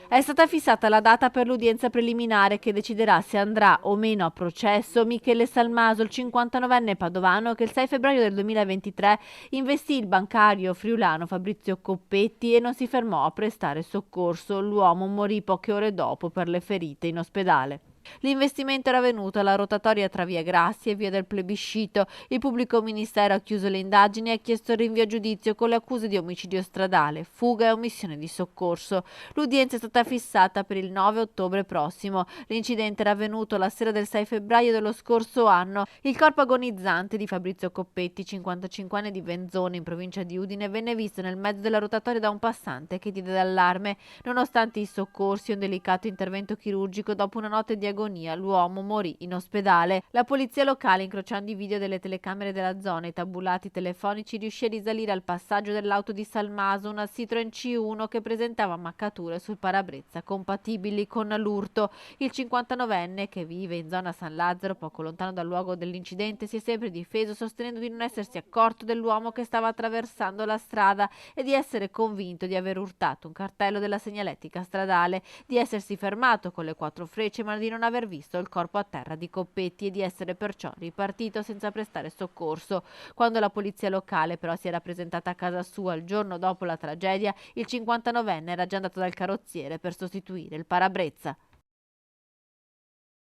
È stata fissata la data per l'udienza preliminare che deciderà se andrà o meno a processo Michele Salmaso, il 59enne padovano che il 6 febbraio del 2023 investì il bancario friulano Fabrizio Coppetti e non si fermò a prestare soccorso. L'uomo morì poche ore dopo per le ferite in ospedale. L'investimento era avvenuto alla rotatoria tra via Grassi e via del Plebiscito. Il pubblico ministero ha chiuso le indagini e ha chiesto il rinvio a giudizio con le accuse di omicidio stradale, fuga e omissione di soccorso. L'udienza è stata fissata per il 9 ottobre prossimo. L'incidente era avvenuto la sera del 6 febbraio dello scorso anno. Il corpo agonizzante di Fabrizio Coppetti, 55enne di Venzone in provincia di Udine, venne visto nel mezzo della rotatoria da un passante che diede d'allarme. Nonostante i soccorsi e un delicato intervento chirurgico, dopo una notte di agonia, l'uomo morì in ospedale. La polizia locale, incrociando i video delle telecamere della zona e i tabulati telefonici, riuscì a risalire al passaggio dell'auto di Salmaso, una Citroen C1 che presentava maccature sul parabrezza compatibili con l'urto. Il 59enne, che vive in zona San Lazzaro, poco lontano dal luogo dell'incidente, si è sempre difeso sostenendo di non essersi accorto dell'uomo che stava attraversando la strada e di essere convinto di aver urtato un cartello della segnaletica stradale, di essersi fermato con le 4 frecce ma di non aver visto il corpo a terra di Coppetti e di essere perciò ripartito senza prestare soccorso. Quando la polizia locale però si era presentata a casa sua il giorno dopo la tragedia, il 59enne era già andato dal carrozziere per sostituire il parabrezza.